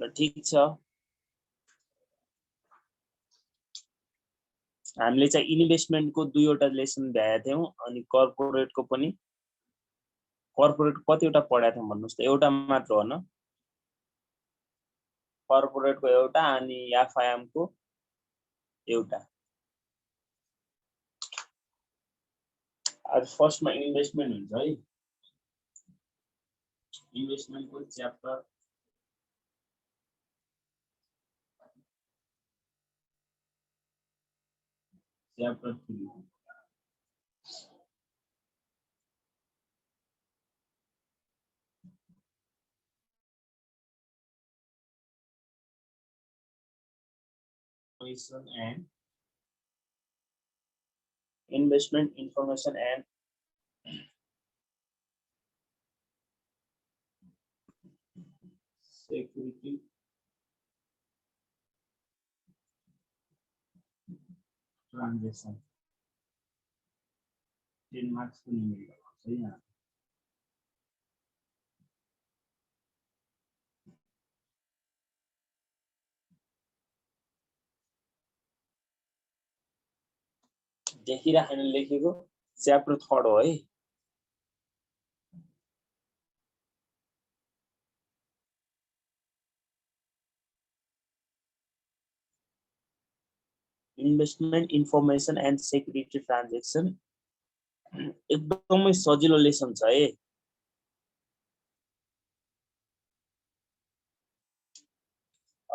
ल ठीक छ हामीले चाहिँ इन्भेस्टमेन्टको दुईवटा लेसन भ्याएका थियौं अनि कर्पोरेटको पनि कर्पोरेट कतिवटा पढाएको थियौं भन्नुस् त एउटा मात्र हो न कर्पोरेटको एउटा अनि एफआइएमको एउटा आज फर्स्टमा इन्भेस्टमेन्ट हुन्छ है इन्भेस्टमेन्टको chapter chapter 3 and investment information and security transaction 10 marks को नहीं मिलेगा सही है देखिराखेन लेखेको च्याप्टर 3 हो है investment information and security transaction एकदमै सजिलो लेसन छ है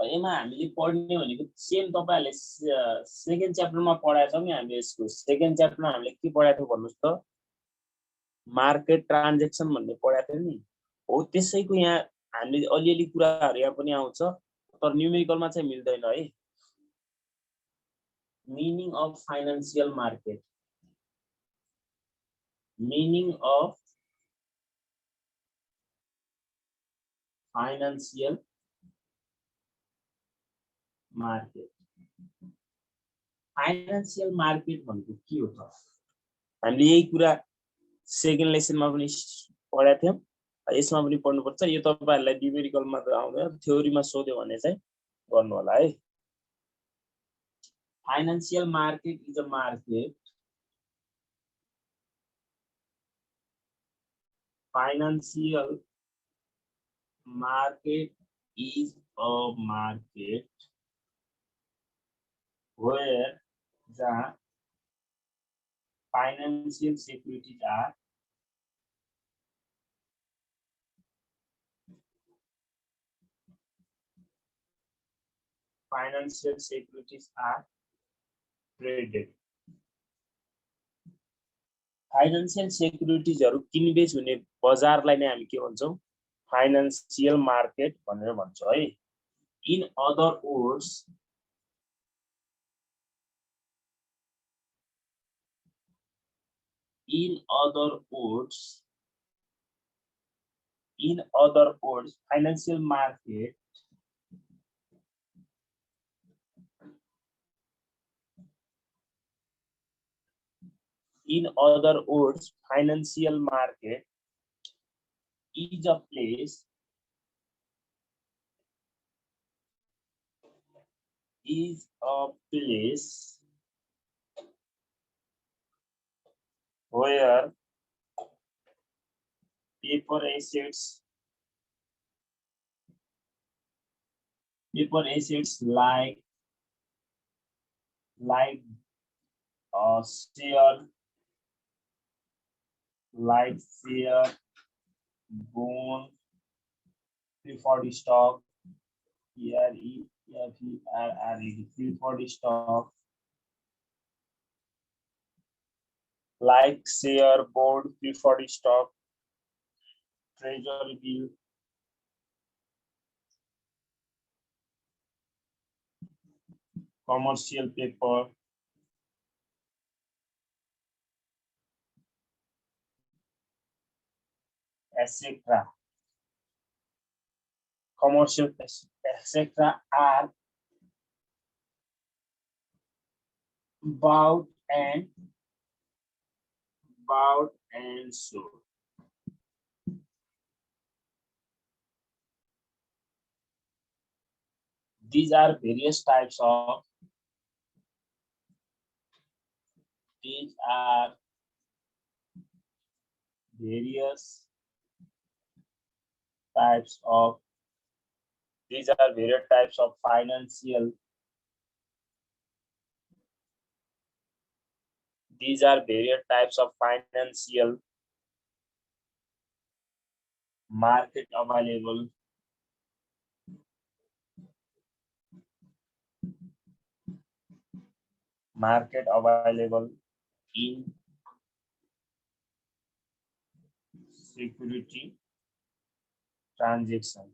यसमा हामीले पढ्ने भनेको सेम तपाईहरुले सेकेन्ड च्याप्टरमा पढाएको छौं नि हामीले यसको सेकेन्ड च्याप्टरमा हामीले के पढाएको थियो भन्नुस् त मार्केट ट्रान्जेक्सन भन्ने पढाएको थियो नि हो त्यसैको यहाँ हामीले अलिअलि कुराहरु यहाँ पनि आउँछ तर न्यूमेरिकलमा चाहिँ मिल्दैन है meaning of financial market meaning of financial market financial market भनेको के हो त हामीले यही कुरा सेकेन्ड लेसनमा पनि पढाएको थियौं यसमा पनि पढ्नु पर्छ यो तपाईहरुलाई न्यूमेरिकलमा त आउँदैन थ्योरीमा सोध्यो भने चाहिँ गर्नु होला है financial market is a market financial market is a market where the financial securities are traded financial सेक्युरिटीजहरु किनबेच हुने बजारलाई नै हामी के भन्छौं फाइनान्शियल मार्केट भनेर भन्छौं है in other words in other words financial market in other words financial market is a place where paper assets like share, bond, preferred stock, preferred stock, like share, bond, preferred stock, treasury bill, commercial paper, etc. Commercial etc. are bought and sold. these are various types of various types of these are various types of financial these are various types of financial market available in security transaction,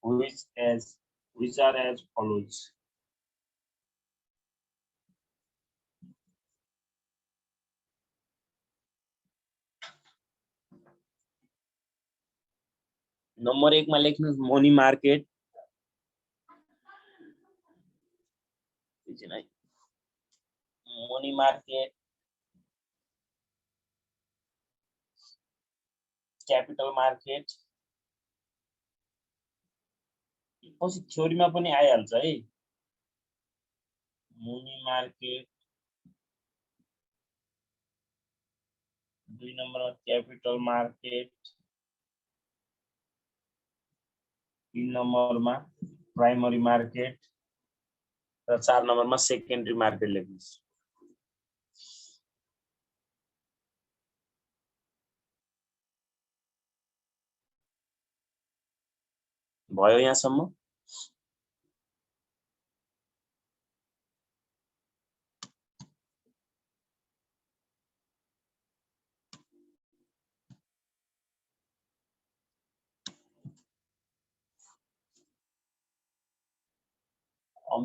which are as follows. Number 1 मा लेख्नुस् money market, money market, capital market, पछि थ्योरीमा पनि आइहाल्छ है। Money market, 2 नम्बरमा capital market, 3 नम्बरमा primary market र 4 नम्बरमा सेकेन्डरी मार्केट लेख्नुस्। भयो यहाँसम्म?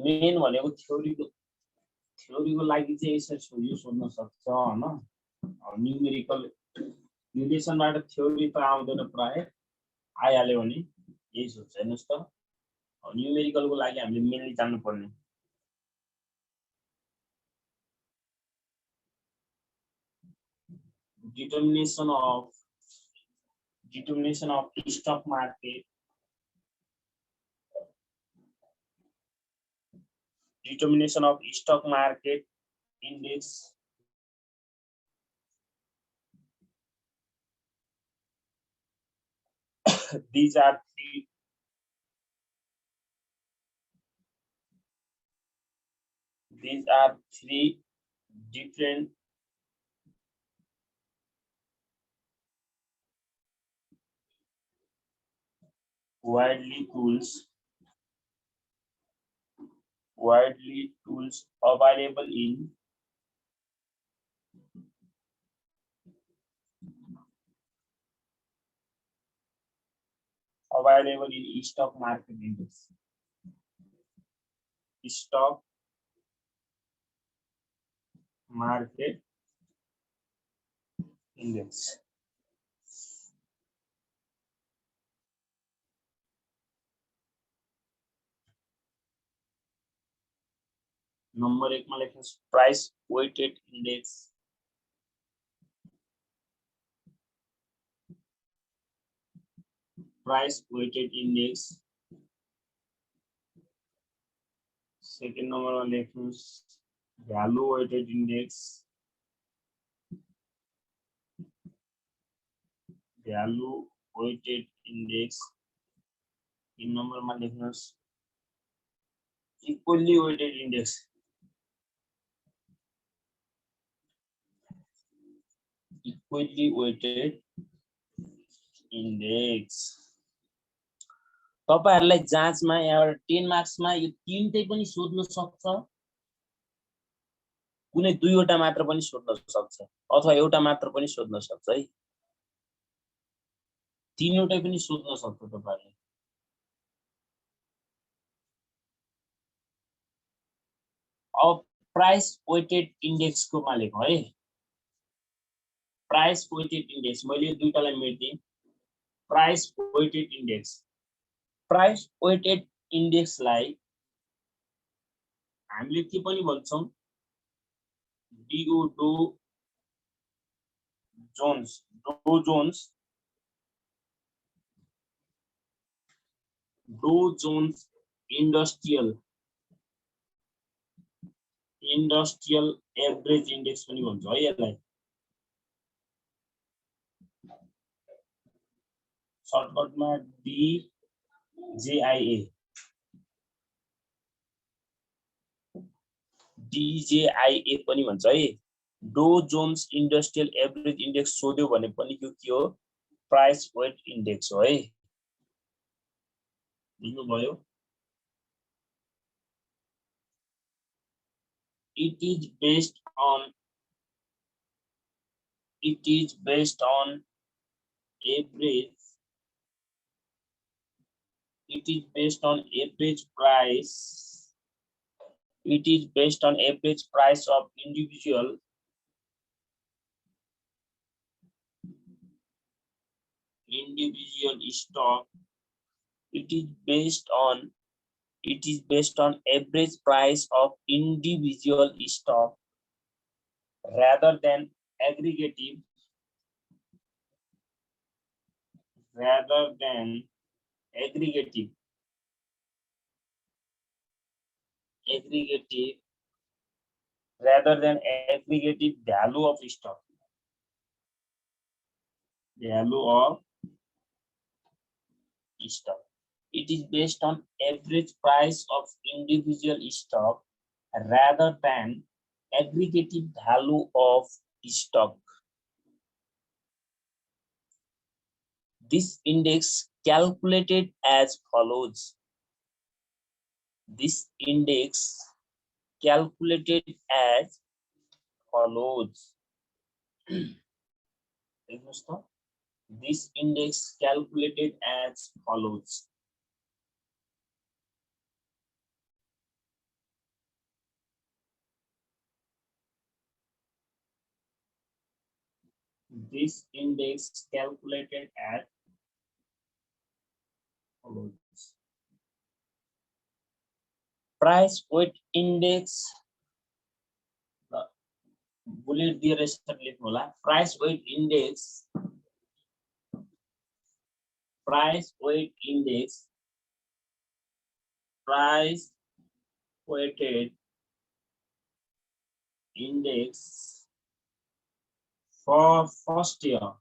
मेन भनेको थ्योरीको लागि चाहिँ यसरी यो सोध्न सक्छ हैन। न्यूमेरिकल रिलेसनबाट थ्योरी त आउँदैन, प्राय आइहाल्यो भने यही सोध्छ। हेर्नुस् त, न्यूमेरिकलको लागि हामीले मेनली जान्नु पर्ने determination of stock market, determination of stock market index, these are three different widely tools available in stock market index. Stock market index. Number 1 मा लेख्नुस् प्राइस वेटेड इंडेक्स, सेकेन्ड नम्बरमा लेख्नुस् भ्यालु वेटेड इंडेक्स, तीन नम्बरमा लेख्नुस् equally weighted index, तपाईहरुलाई जाँचमा यहाँबाट 10 मार्क्समा यो तीनटै पनि सोध्न सक्छ, कुनै दुईवटा मात्र पनि सोध्न सक्छ, अथवा एउटा मात्र पनि सोध्न सक्छ है। तीनवटै पनि सोध्न सक्छ तपाईहरुले। अब प्राइस वेटेड इंडेक्स को मा लेखौं है। प्राइस वेटेड इंडेक्स मैले दुईटालाई मेट्दिए। प्राइस वेटेड इंडेक्स लाई हामीले के पनि भन्छौं, Jones Dow Jones industrial average index पनि भन्छ है यसलाई सर्टकटमा DJIA पनि भन्छ है Dow Jones industrial average index सोध्यो भने पनि यो के हो प्राइस वेट इन्डेक्स हो है बुझ्नुभयो it is based on average price of individual stock. It is based on average price of individual stock rather than aggregative value of stock. It is based on average price of individual stock rather than aggregative value of stock. This index calculated as follows. This index calculated as follows. This index calculated as follows. This index calculated as follows. Price weight index. Bullet दिएर step लेख्नु होला price weight index price weighted index for first year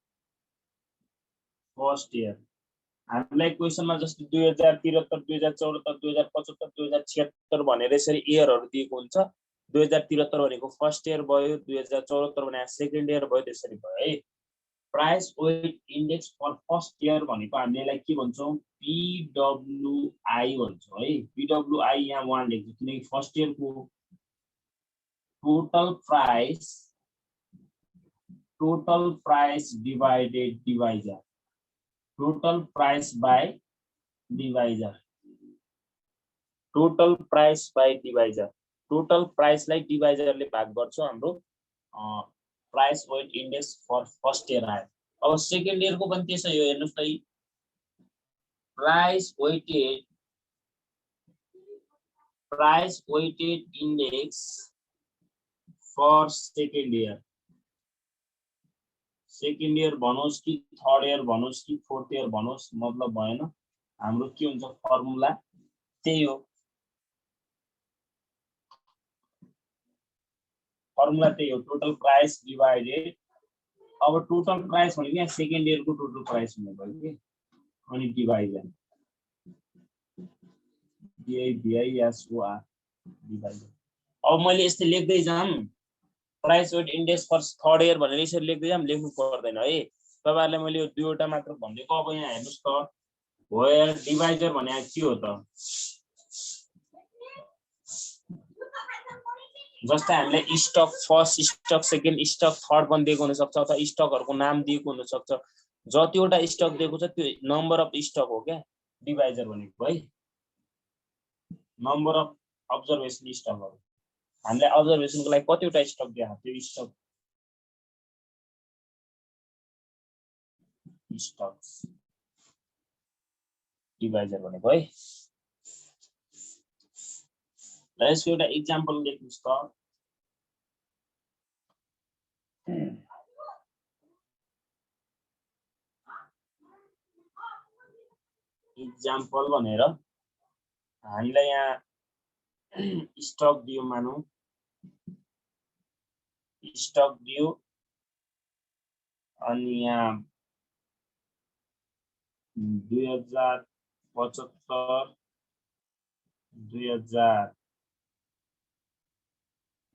हामीलाई क्वेशनमा जस्तो 2073 2074 2075 2076 भनेर यसरी इयरहरु दिएको हुन्छ 2073 भनेको फर्स्ट इयर भयो 2074 भने सेकेन्ड इयर भयो त्यसरी भयो है price weight index for first year भनेको हामीले यसलाई के भन्छौं PWI भन्छौं है PWI यहाँ 1 लेख्छु किनकि फर्स्ट इयर को total price divided divisor total price by divisor total price लाई डिवाइजर ले भाग गर्छौं हाम्रो price weight index for first year आयो अब सेकेन्ड इयर को पनि त्यसै हो हेर्नुस् त price weighted index for second year भनोस् कि थर्ड इयर भनोस् कि फोर्थ इयर भनोस् मतलब भएन हाम्रो के हुन्छ फर्मुला त्यही हो टोटल प्राइस डिवाइडेड अब टोटल प्राइस भनेको यहाँ सेकेन्ड इयर को टोटल प्राइस हुने भयो के अनि डिवाइजर DIVISOR डिवाइजर अब मैले यस्तै लेख्दै जाम price weight index for third year भनेर यसरी लेख्दै जाम लेख्नु पर्दैन है तपाईहरुले मैले यो दुईवटा मात्र भन्दिएको अब यहाँ हेर्नुस् त वेयर डिवाइजर भने के हो त जस्तै हामीले stock first stock second stock third पनि दिएको हुन सक्छ अथवा स्टकहरुको नाम दिएको हुन सक्छ जतिवटा स्टक दिएको छ त्यो नम्बर अफ स्टक हो क्या डिवाइजर भनेको है नम्बर अफ अब्जर्भेसन स्टकहरु हामीले अब्जर्भेसन को लागि कतिवटा स्टक दिएको त्यो स्टक्स डिवाइजर भनेको है ल यसको एउटा एक्जाम्पल लेख्नुस् त इक्जाम्पल भनेर हामीलाई यहाँ स्टक दियो मानौ स्टक दियो अनि यहाँ 2075 2000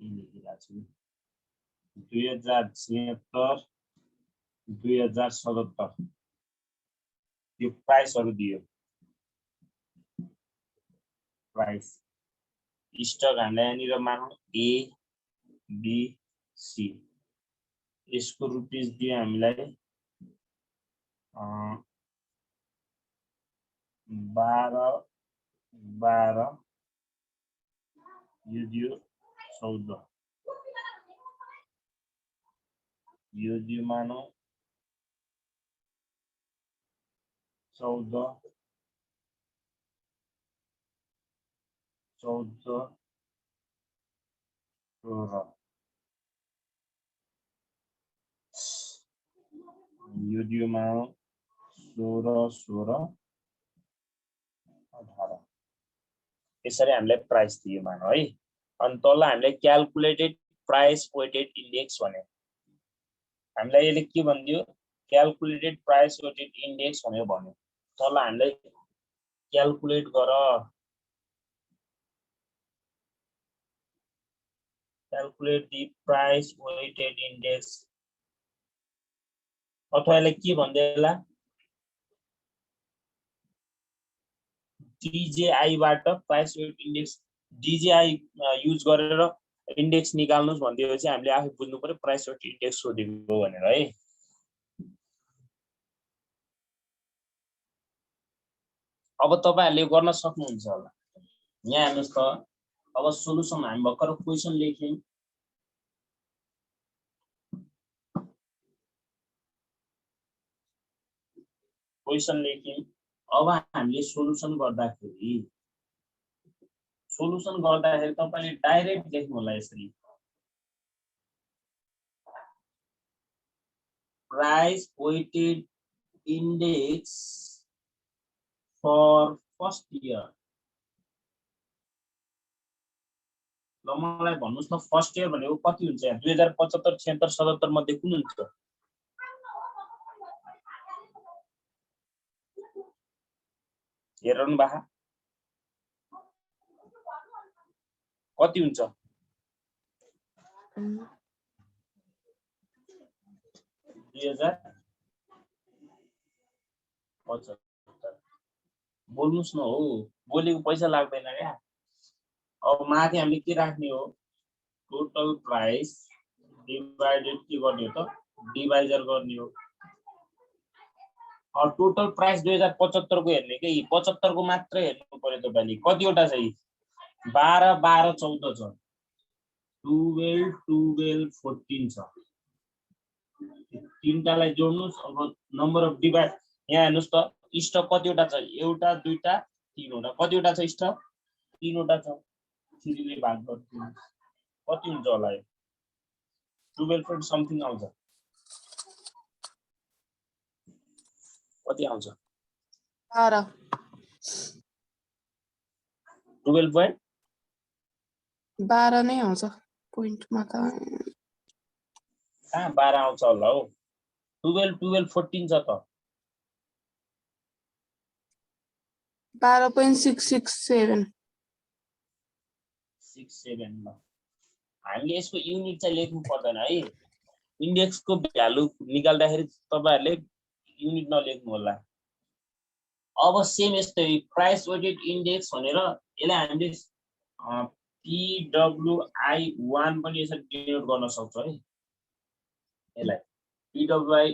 2076 2077 यो प्राइसहरु दियो प्राइस स्टक हामीलाई यहाँनिर मानौ ए बी सी यसको रुपीस दियो हामीलाई 12 यो दियो 14 यो दियो मानौ 14 16 यो दियो मानौ 16 18 यसरी हामीले प्राइस दियो मानौ है अनि तल हामीले क्याल्कुलेटेड प्राइस वेटेड इन्डेक्स भने हामीलाई यसले के भन्दियो क्याल्कुलेटेड प्राइस वेटेड इन्डेक्स भनेर भन्यो तल हामीले क्याल्कुलेट गर calculate the price weighted index अथवा यसले के भन्दैला DJI बाट price weight index DJI use गरेर इन्डेक्स निकाल्नुस् भन्दिएपछि हामीले आफै बुझ्नु पर्यो प्राइस वेट इन्डेक्स सोधेको भनेर है अब तपाईहरुले गर्न सक्नुहुन्छ होला यहाँ हेर्नुस् त अब सोलुसन हामी भर्खर क्वेशन लेख्यौं अब हामीले सोलुसन गर्दाखेरि तपाईले डाइरेक्ट लेख्नु होला यसरी price weighted index for first year ल मलाई भन्नुस् न फर्स्ट इयर भनेको कति हुन्छ यहाँ 2075 76 77 मध्ये कुन हुन्छ हेरौँ बा कति हुन्छ 2075 बोल्नुस् न हो बोलेको पैसा लाग्दैन क्या अब माथि हामीले के राख्ने हो टोटल प्राइस डिवाइडेड के गर्ने हो त डिवाइजर गर्ने हो और टोटल प्राइस 2075 को हेर्ने के 75 को मात्र हेर्नु पर्यो तपाईले कतिवटा छ 12 12 14 छ 12 12 14 छ तीनटालाई जोड्नुस् अब नम्बर अफ डिवाइड यहाँ हेर्नुस् त स्टक कतिवटा छ एउटा दुईटा तीनवटा कतिवटा छ स्टक तीनवटा छ 3 ले भाग गर्नु कति हुन्छ होला यो 12 point समथिङ आउँछ कति आउँछ 12 12 point 12 नै आउँछ पोइन्टमा त कहाँ 12 आउँछ होला हो 12 12 14 छ त 12.667 67 ल हामीले यसको युनिट चाहिँ लेख्नु पर्दैन है इन्डेक्स को भ्यालु निकाल्दाखेरि तपाईहरुले युनिट नलेख्नु होला अब सेम यस्तै प्राइस वेटेड इन्डेक्स भनेर यसलाई हामीले PWI1 पनि यसरी डिनोट गर्न सक्छौं है यसलाई PWI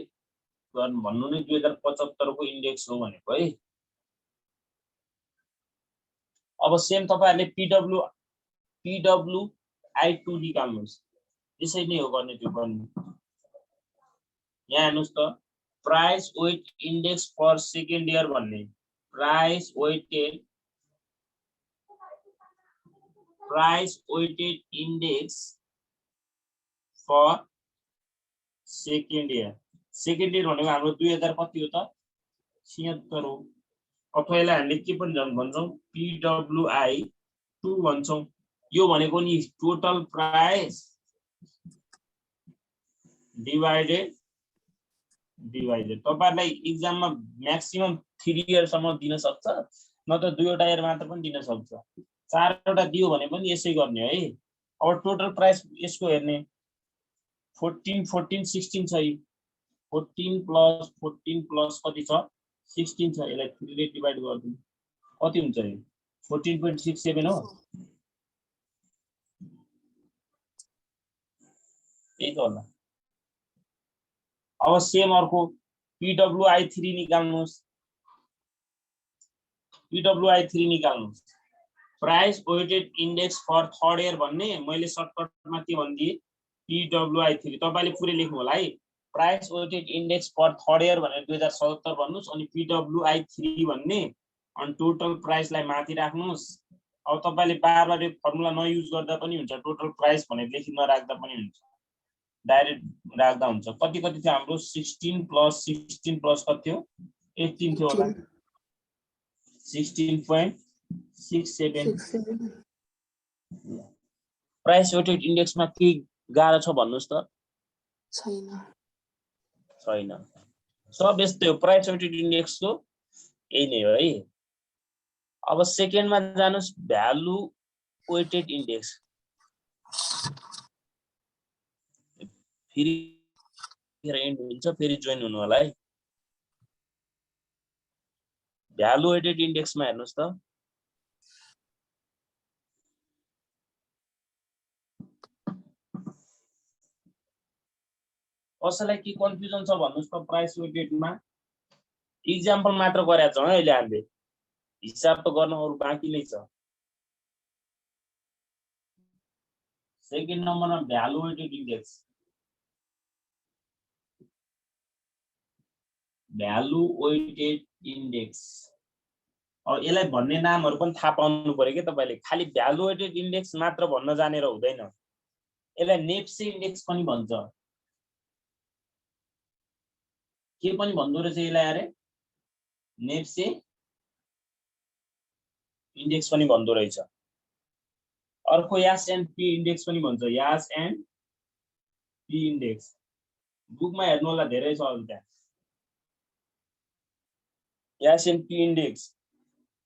गर्न भन्नु नै 2075 को इन्डेक्स हो भनेको है अब सेम तपाईहरुले PWI2 निकाल्नुस् यसै नै हो गर्ने त्यो पनि यहाँ हेर्नुस् त price weight index for second year भन्ने price weighted index for second year भनेको हाम्रो 2000 कति हो त 76 हो अथवा यसलाई हामीले के पनि भन्छौँ PWI2 भन्छौँ। यो भनेको नि टोटल प्राइस डिवाइडेड तपाईहरुलाई एक्जाममा म्याक्सिमम 3 इयर सम्म दिन सक्छ, नत्र 2 वटा इयर मात्र पनि दिन सक्छ। 4 वटा दियो भने पनि यसै गर्ने है। अब टोटल प्राइस यसको हेर्ने 14 14 16 छ। 14 प्लस कति छ 16 छ। यसलाई 3 ले डिवाइड गर्दिनु कति हुन्छ यो 14.67 हो। यही त होला। अब सेम अर्को PWI3 निकाल्नुस्। PWI3 निकाल्नुस्। Price weighted index for third year भन्ने मैले सर्टकटमा के भन्दिए PWI3 तपाईले पुरै लेख्नु होला है। Price weighted index for third year भनेर 2077 भन्नुस् अनि PWI3 भन्ने अनि टोटल प्राइसलाई माथि राख्नुस्। अब तपाईले बार-बार यो फर्मुला नयुज गर्दा पनि हुन्छ, टोटल प्राइस भनेर लेखि नराख्दा पनि हुन्छ, डाइरेक्ट राख्दा हुन्छ। कति कति थियो हाम्रो 16 प्लस कति थियो 18 थियो होला 16.67। प्राइस वेटेड इंडेक्समा के गाह्रो छ भन्नुस् त? छैन। सब यस्तै हो, प्राइस वेटेड इंडेक्सको यही नै हो है। अब सेकेन्डमा जानुस् भ्यालु वेटेड इंडेक्स। फेरि एन्ड हुन्छ, फेरि जोइन हुनु होला है। भ्यालु वेटेड इंडेक्समा हेर्नुस् त। कसैलाई के कन्फ्युजन छ भन्नुस् त प्राइस वेटेडमा? एक्जाम्पल मात्र गरेका छौं है अहिले हामीले, हिसाब त गर्न अरु बाँकी नै छ। सेकेन्ड नम्बरमा value weighted index. Value weighted index. अब यसलाई भन्ने नामहरु पनि थाहा पाउनु पर्यो के तपाईले। खाली भ्यालु वेटेड इंडेक्स मात्र भन्न जानेर हुँदैन। यसलाई नेप्से इंडेक्स पनि भन्छ। के पनि भन्दो रहेछ यसलाई? अरे नेप्से इंडेक्स पनि भन्दो रहेछ। अर्को यास एन्ड पी इंडेक्स पनि भन्छ। यास एन्ड पी इंडेक्स बुकमा हेर्नु होला, धेरै छ अरु त्यहाँ। S and P index.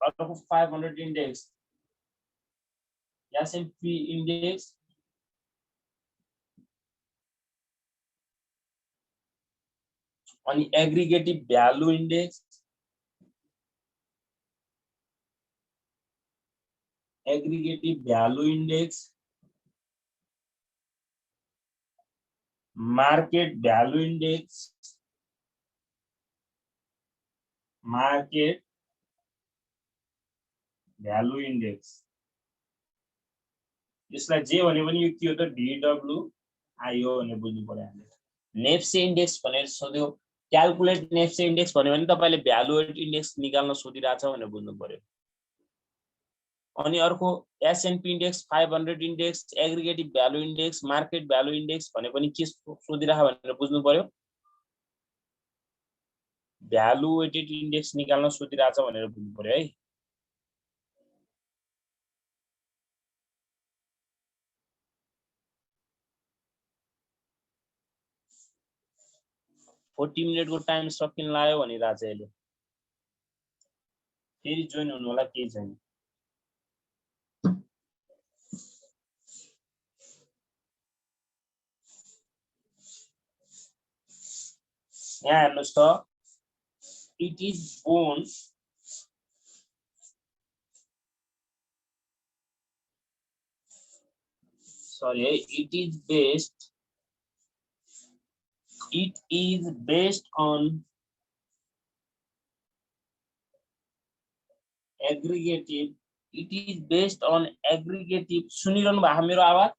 अर्को 500 index. S and P index. अनि aggregative value index. Aggregative value index. Market value index. Market value index. यसलाई जे भने पनि यो के हो त DWI हो भनेर बुझ्नु पर्यो हामीले। नेप्से इंडेक्स भनेर सोध्यो, क्याल्कुलेट नेप्से इंडेक्स भन्यो भने तपाईले भ्यालु वेटेड इंडेक्स निकाल्न सोधिराछ भनेर बुझ्नु पर्यो। अनि अर्को S&P index, 500 index, aggregative value index, market value index भने पनि के सोधिराख भनेर बुझ्नु पर्यो। भ्यालु वेटेड इंडेक्स निकाल्न सोधिराछ भनेर बुझ्नु पर्यो है। फोर्टी मिनट को टाइम सकिन लाग्यो भनिरहेछ यसले। फेरि जोइन हुनु होला, केही छैन। यहाँ हेर्नुस् त, it is born it is based on aggregative, सुनिरहनु भएको मेरो आवाज?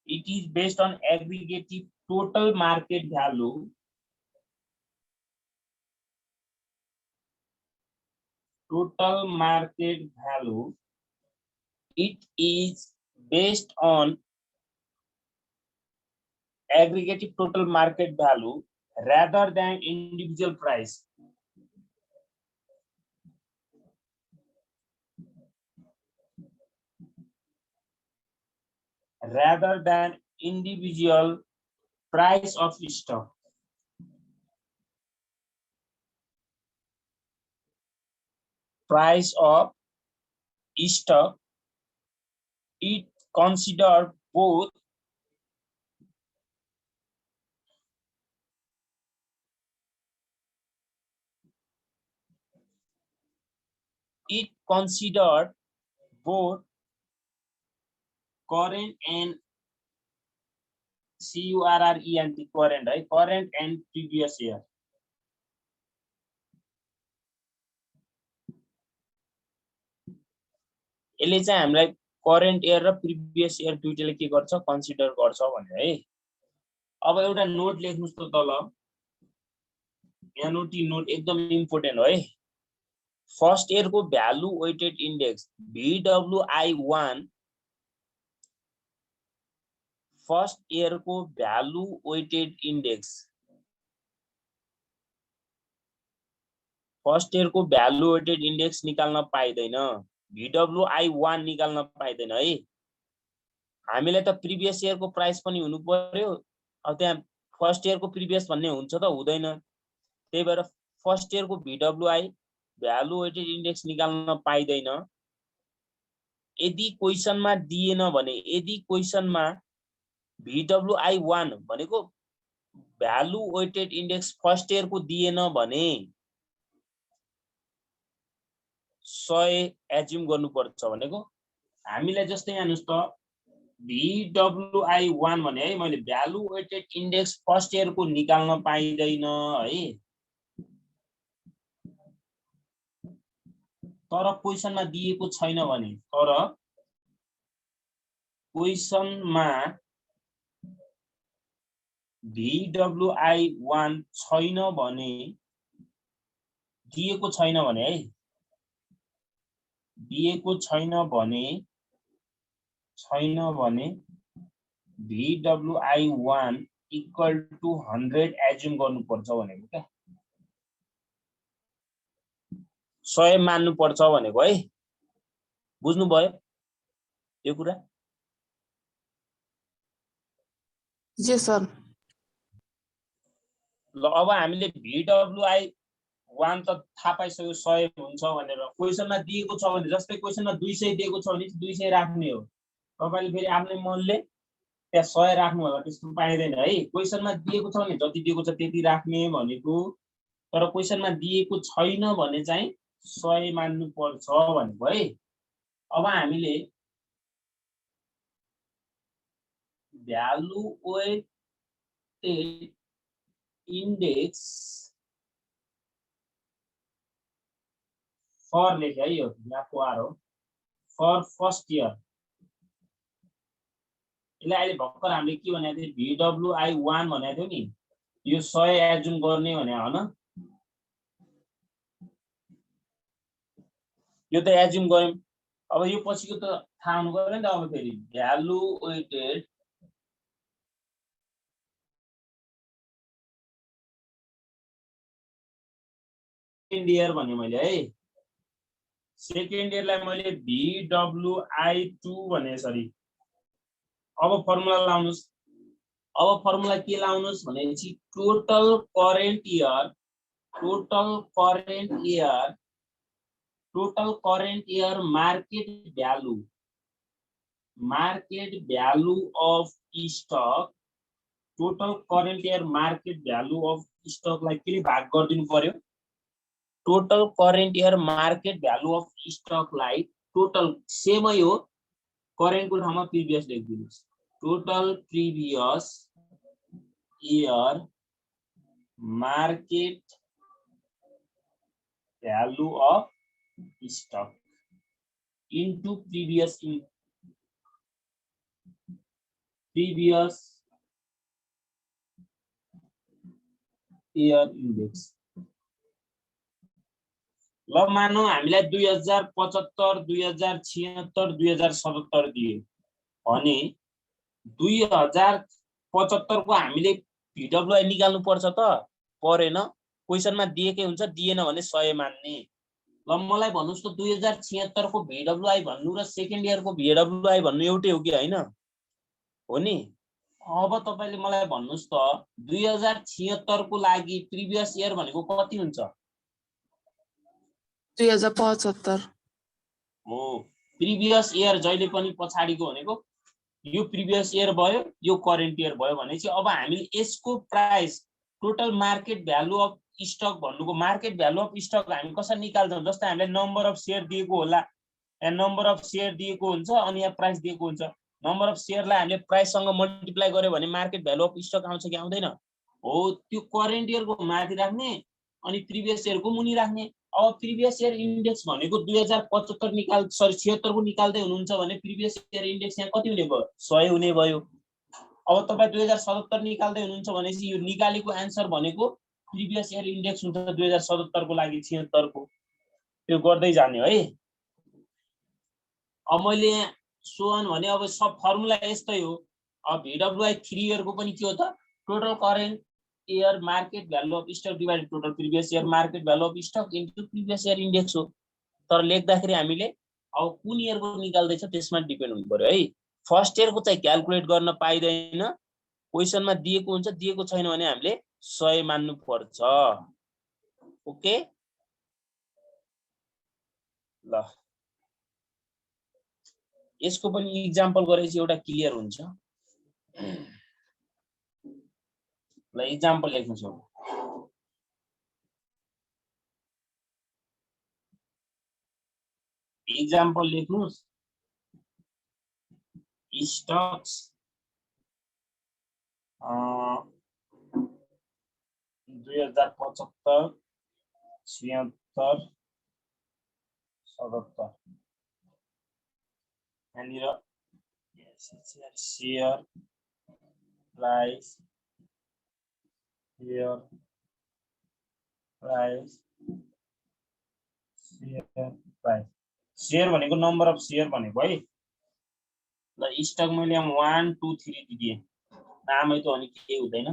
It is based on aggregative total market value, it is based on aggregative total market value rather than individual price. rather than individual price of stock. Price of stock, it considered both current and current, right? Current and previous year. यसले चाहिँ हामीलाई current year र previous year दुईटैले के गर्छ consider गर्छ भने है। अब एउटा नोट लेख्नुस् त तल, एनओटी नोट एकदम इम्पोर्टेन्ट हो है। फर्स्ट इयर को value weighted index VWI1, first year को value weighted index, first year को भ्यालु वेटेड इन्डेक्स निकाल्न पाइदैन, VWI1 निकाल्न पाइदैन है। हामीलाई त प्रिभियस इयर को प्राइस पनि हुनु पर्यो, अब त्यहाँ फर्स्ट इयर को प्रिभियस भन्ने हुन्छ त हुँदैन। त्यही भएर फर्स्ट इयर को VWI भ्यालु वेटेड इन्डेक्स निकाल्न पाइदैन। यदि क्वेशनमा दिएन भने, यदि क्वेशनमा VWI1 भनेको value weighted index first year को दिएन भने 100 एज्युम गर्नुपर्छ भनेको। हामीलाई जस्तै हेर्नुस् त VWI1 भने है, मैले value weighted index first year को निकाल्न पाइदैन है। तर क्वेशनमा दिएको छैन भने, तर क्वेशनमा VWI1 छैन भने, दिएको छैन भने है, दिएको छैन भने VWI1 इक्वल टु 100 एज्युम गर्नुपर्छ भनेको क्या। 100 मान्नु पर्छ भनेको है। बुझ्नु भयो यो कुरा? जी सर। ल अब हामीले VWI1 त थाहा पाइसक्यो 100 हुन्छ भनेर। क्वेशनमा दिएको छ भने, जस्तै क्वेशनमा 200 दिएको छ भने 200 राख्ने हो। तपाईले फेरि आफ्नै मनले त्यहाँ 100 राख्नु होला, त्यस्तो पाइदैन है। क्वेशनमा दिएको छ भने जति दिएको छ त्यति राख्ने भनेको, तर क्वेशनमा दिएको छैन भने चाहिँ 100 मान्नु पर्छ भनेको है। अब हामीले भ्यालु वेटेड इन्डेक्स फर लेखे है, यो यहाँको आर हो, फर फर्स्ट इयर। यसलाई अहिले भर्खर हामीले के भनेको थियो, VWI1 भनेको थियो नि, यो 100 एज्युम गर्ने भने हो न, यो त एज्युम गर्यौं। अब यो पछिको त थाहा हुनु पर्यो नि त। अब फेरि भ्यालु वेटेड सेकेन्ड इयर भने मैले है, सेकेन्ड इयरलाई मैले VWI2 भने, सरी। अब फर्मुला लाउनुस्। अब फर्मुला के लाउनुस् भनेपछि total current year, total current year market value of stock, total current year market value of स्टकलाई के भाग गरिदिनु पर्यो, total current year market value of स्टकलाई टोटल सेमै हो, करेन्टको ठाउँमा प्रिभियस लेखिदिनुस्। Total previous year market value of stock into previous year index. ल मानौ हामीलाई 2075, 2076, 2077 दियो भने 2075 को हामीले VWI निकाल्नु पर्छ त परेन। क्वेशनमा दिएकै हुन्छ, दिएन भने 100 मान्ने। ल मलाई भन्नुस् त 2076 को VWI भन्नु र सेकेन्ड इयर को VWI भन्नु एउटै हो कि हैन? हो नि। अब तपाईले मलाई भन्नुस् त 2076 को लागि प्रिभियस इयर भनेको कति हुन्छ? 2075। हो, प्रिभियस इयर जहिले पनि पछाडीको भनेको यो प्रिभियस इयर भयो, यो करेन्ट इयर भयो भनेपछि अब हामीले यसको price total market value of stock भन्नुको मार्केट भ्यालु अफ स्टक हामी कसरी निकाल्छौं? जस्तै हामीले नम्बर अफ शेयर दिएको होला, यहाँ नम्बर अफ शेयर दिएको हुन्छ अनि यहाँ प्राइस दिएको हुन्छ। नम्बर अफ शेयरलाई हामीले प्राइस सँग मल्टिप्लाई गर्यो भने मार्केट भ्यालु अफ स्टक आउँछ कि आउँदैन? हो, त्यो करेन्ट इयरको माथि राख्ने अनि प्रिभियस इयरको मुनि राख्ने। अब प्रिभियस इयर इन्डेक्स भनेको 2075 निकाल 76 को निकाल्दै हुनुहुन्छ भने प्रिभियस इयर इन्डेक्स यहाँ कति हुने भयो? 100 हुने भयो। अब तपाई 2077 निकाल्दै हुनुहुन्छ भनेपछि यो निकालेको आन्सर भनेको प्रिभियस इयर इन्डेक्स हुन्छ 2077 को लागि 76 को। त्यो गर्दै जाने है। अब मैले सोन भने अब सब फर्मुला यस्तै हो। अब VWI 3 इयर को पनि के हो त? Total current year market value of stock divided total previous year market value of stock into previous year index हो। तर लेख्दाखेरि हामीले अब कुन इयर को निकाल्दै छ त्यसमा डिपेन्ड हुनु पर्यो है। फर्स्ट इयर को चाहिँ क्याल्कुलेट गर्न पाइदैन। क्वेशनमा दिएको हुन्छ, दिएको छैन भने हामीले 100 मान्नु पर्छ। ओके ल, यसको पनि एक्जाम्पल गरेपछि एउटा क्लियर हुन्छ। ल एक्जाम्पल लेख्नुस्। एक्जाम्पल लेख्नुस्। स्टक्स 2075 76 77 यहाँनिर share price share price share price share भनेको नम्बर अफ शेयर भनेको है। ल स्टक मैले 1 2 3 दिए, नामै त अनि के हुँदैन,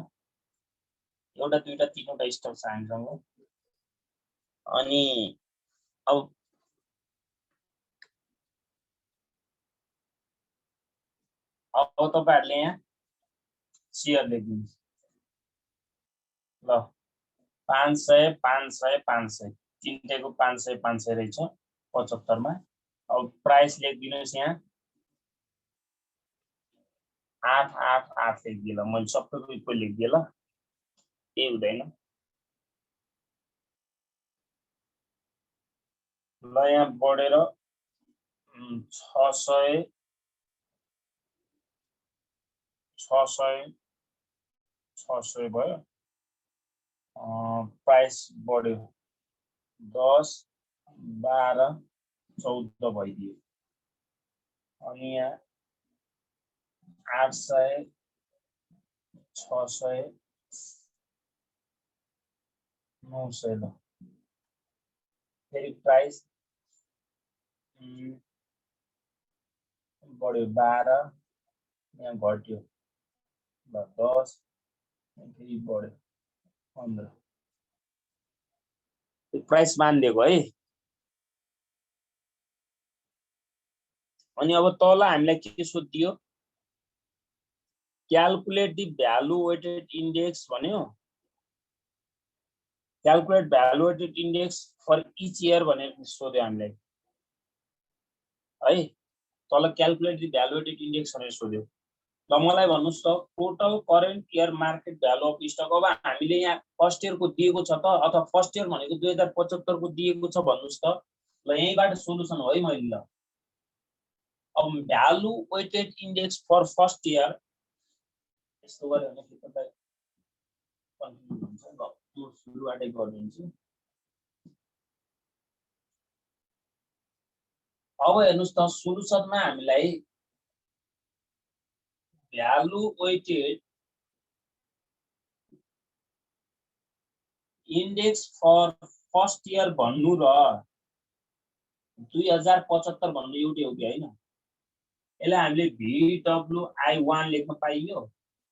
एउटा दुईटा तीनवटा स्टक छ हामीसँग। अनि अब तपाईहरुले यहाँ शेयर लेख्दिनुस्। ल 500 500 500 तीनटैको 500 500 रहेछ 75 मा। अब प्राइस लेख्दिनुस् यहाँ 8 8 8 लेख्दिए ल, मैले सबैको इक्वल लेख्दिए ल, के हुँदैन। ल यहाँ बढेर 600 भयो। प्राइस बढ्यो 10 12 14 भइदियो। अनि यहाँ 800 600 900 ल, फेरि प्राइस बढ्यो 12 यहाँ घट्यो ल 10 फेरि बढ्यो 15। त्यो प्राइस मानिदिएको है। अनि अब तल हामीलाई के सोधियो? Calculate the value weighted index भन्यो। Calculate value weighted index for each year भनेर सोध्यो हामीलाई है। तल calculate the value weighted index भनेर सोध्यो। ल मलाई भन्नुस् त total current year market value of stock. अब हामीले यहाँ फर्स्ट इयर को दिएको छ त, अथवा फर्स्ट इयर भनेको 2075 को दिएको छ भन्नुस् त। ल यहीबाट सोलुसन हो है मैले। ल अब value weighted index for first year यस्तो गरे भने के तपाईलाई कन्फ्युजन हुन्छ। ल म सुरुबाटै गरिदिन्छु। अब हेर्नुस् त सोलुसनमा हामीलाई value weighted index for first year भन्नु र 2075 भन्नु एउटै हो कि हैन? यसलाई हामीले VWI1 लेख्न पाइयो?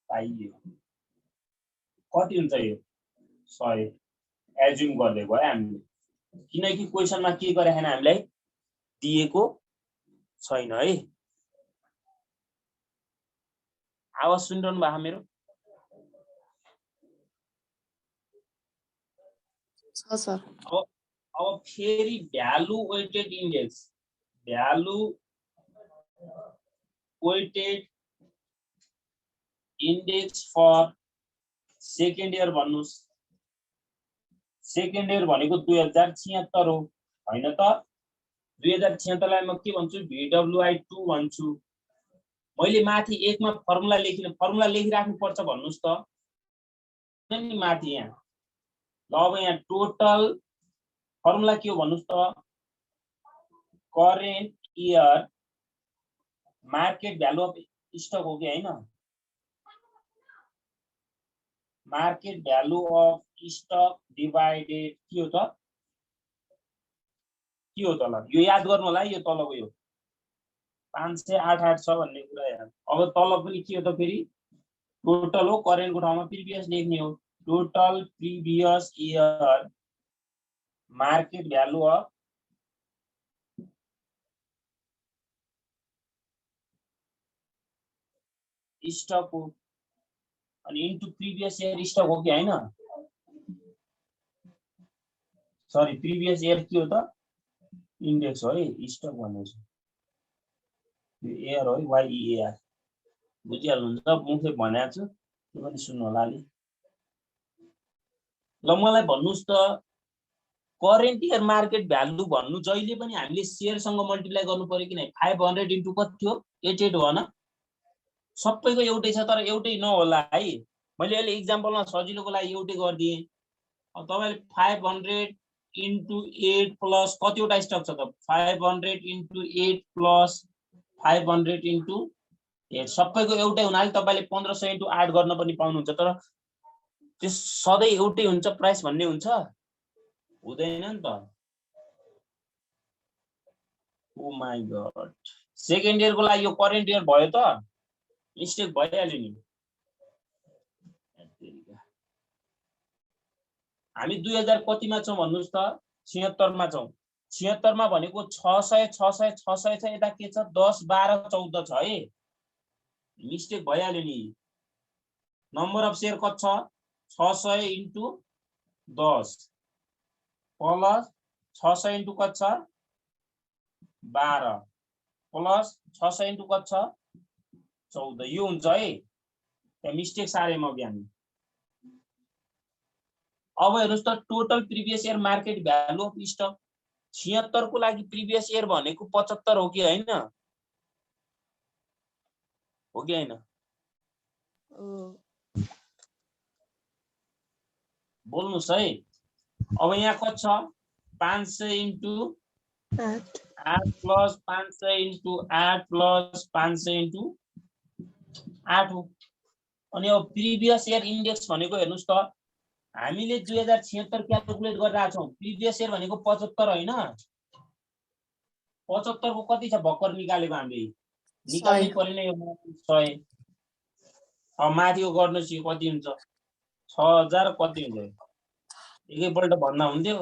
पाइयो। कति हुन्छ यो? 100 एज्युम गर्दै गयो हामीले, किनकि क्वेशनमा के गरे हैन हामीलाई दिएको छैन है। आवाज सुनिरहनु भएको मेरो? सर अब फेरि value weighted index for second year भन्नुस्। सेकेन्ड इयर भनेको 2076 हो हैन त? 2076 लाई म के भन्छु? VWI2 भन्छु। मैले माथि 1 मा फर्मुला लेखिराख्नु पर्छ भन्नुस् त नि माथि यहाँ। ल अब यहाँ टोटल फर्मुला के हो भन्नुस् त? Current year market value of stock हो कि हैन? Market value of stock divided के हो त? के हो त ल? यो याद गर्नु होला है, यो तलको यो 588 छ भन्ने कुरा यार। अब तल पनि के हो त फेरि? टोटल हो, करेन्टको ठाउँमा प्रिभियस लेख्ने हो। Total previous year market value of stock हो अनि इन्टु प्रिभियस इयर स्टक हो कि हैन? सरी, प्रिभियस इयर के हो त? इन्डेक्स हो है, स्टक भनेको छ। यो एयर हो है, YEAR। बुझिहाल्नुहुन्छ? मुखले भनेको छु, त्यो पनि सुन्नु होला अलि। ल मलाई भन्नुस् त करेन्ट इयर मार्केट भ्यालु भन्नु जहिले पनि हामीले शेयरसँग मल्टिप्लाई गर्नु पर्यो कि नै? 500 इन्टु कति थियो? 88 हो न? सबैको एउटै छ तर एउटै नहोला है। मैले अहिले एक्जाम्पलमा सजिलोको लागि एउटै गर्दिए। अब तपाईले 500 इन्टु 8 प्लस कतिवटा स्टक छ त? 500 इन्टु 8 प्लस 500 इन्टु 8 सबैको एउटै हुनाले तपाईले 1500 इन्टु 8 गर्न पनि पाउनुहुन्छ। तर त्यो सधैँ एउटै हुन्छ प्राइस भन्ने हुन्छ? हुँदैन नि त। Oh my God, second year को लागि यो करेन्ट इयर भयो त? मिस्टेक भइहाल्यो नि। हामी 2000 कतिमा छौं भन्नुस् त? 76 मा छौं। 76 मा भनेको 600 600 600 छ, यता के छ? 10 12 14 छ है। मिस्टेक भइहाल्यो नि। नम्बर अफ शेयर कति छ? 600 इन्टु 10 प्लस 600 इन्टु कति छ? 12 प्लस 600 इन्टु कति छ? 14। यो हुन्छ है। त्यहाँ मिस्टेक सारे म ज्ञान। अब हेर्नुस् त total previous year market value of stock 76 को लागि प्रिभियस इयर भनेको 75 हो कि हैन? हो कि हैन? बोल्नुस् है। अब यहाँ कति छ? 500 into 8 plus 500 into 8 plus 500 into 8 हो। अनि अब प्रिभियस इयर इन्डेक्स भनेको हेर्नुस् त हामीले 2076 क्याल्कुलेट गरिरहेका छौं। प्रिभियस इयर भनेको 75 हैन? 75 को कति छ भक्कर निकालेको हामीले? निकाल्नै पर्यो नि यो 100। अब माथिको गर्नुस् यो कति हुन्छ? 6000 कति हुन्छ? एकैपल्ट भन्दा हुन्थ्यो।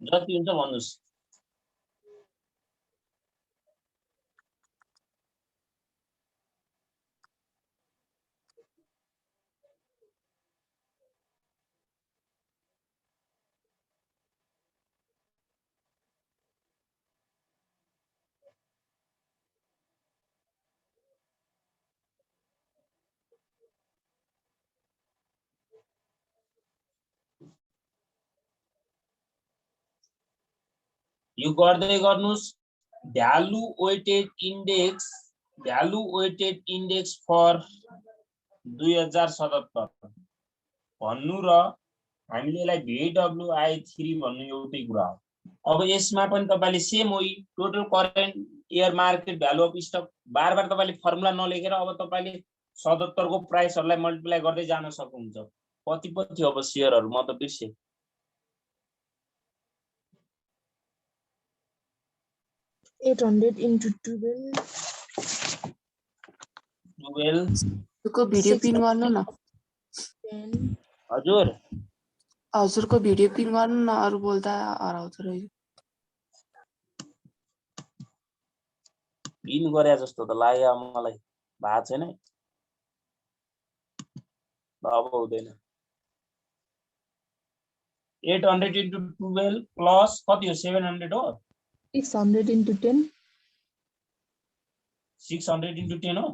जति हुन्छ भन्नुस्। यो गर्दै गर्नुस्। भ्यालु वेटेड इन्डेक्स फर 2077 भन्नु र हामीले यसलाई VWI3 भन्नु एउटै कुरा हो। अब यसमा पनि तपाईले सेम हो, total current year market value of stock बार बार तपाईले फर्मुला नलेखेर अब तपाईले 77 को प्राइसहरुलाई मल्टिप्लाई गर्दै जान सक्नुहुन्छ। कति पो थियो अब शेयरहरु? म त बिर्से। 800 into 12 को भिडियो पिन गर्नु न। हजुर हजुरको भिडियो पिन गर्नु न, अरु बोल्दा हराउँछ रहेछ। पिन गरे जस्तो त लाग्यो मलाई। भएको छैन है। अब हुँदैन। 800 into 12 प्लस कति हो 700 हो 600 into 10 600 into 10 हो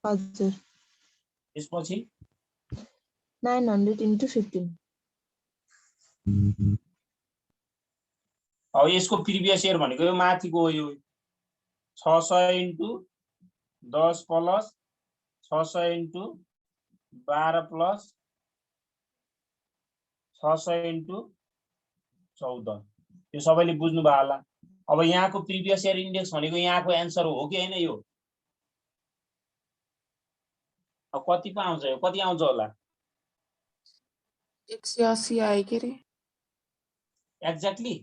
हजुर त्यसपछि 900 into 15 अब यसको प्रिभियस इयर भनेको यो माथिको हो यो 600 into 10 plus 600 into 12 plus 600 into 14 यो सबैले बुझ्नु भयो होला। अब यहाँको प्रिभियस इयर इन्डेक्स भनेको यहाँको एन्सर हो कि हैन यो अब कति पो आउँछ यो कति आउँछ होला 180 आए के रे एक्ज्याक्टली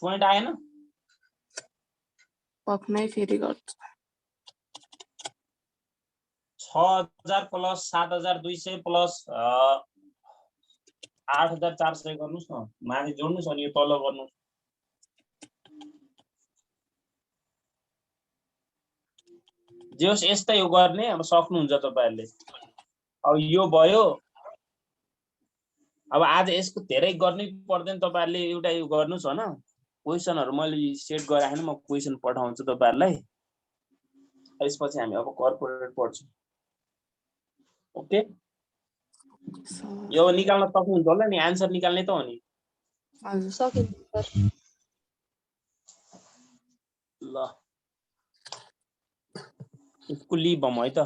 पोइन्ट आएन पक्नै फेरि गर्छु 6000 प्लस 7200 प्लस 8400 गर्नुस् न माथि जोड्नुस् अनि यो तल गर्नु जेस यस्तै हो गर्ने अब सक्नुहुन्छ तपाईहरुले अब यो भयो अब आज यसको धेरै गर्नै पर्दैन तपाईहरुले एउटा यो गर्नुस् हैन क्वेशनहरु मैले सेट गराएन म क्वेशन पठाउँछु तपाईहरुलाई यसपछि हामी अब कर्पोरेट पढ्छौं ओके यो निकाल्न सक्नुहुन्छ होला नि आन्सर निकाल्ने त हो नि हजुर सकिन्छ सर ल यसको लिभ हम है त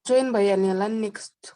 जोइन भइहाल्ने होला नि नेक्स्ट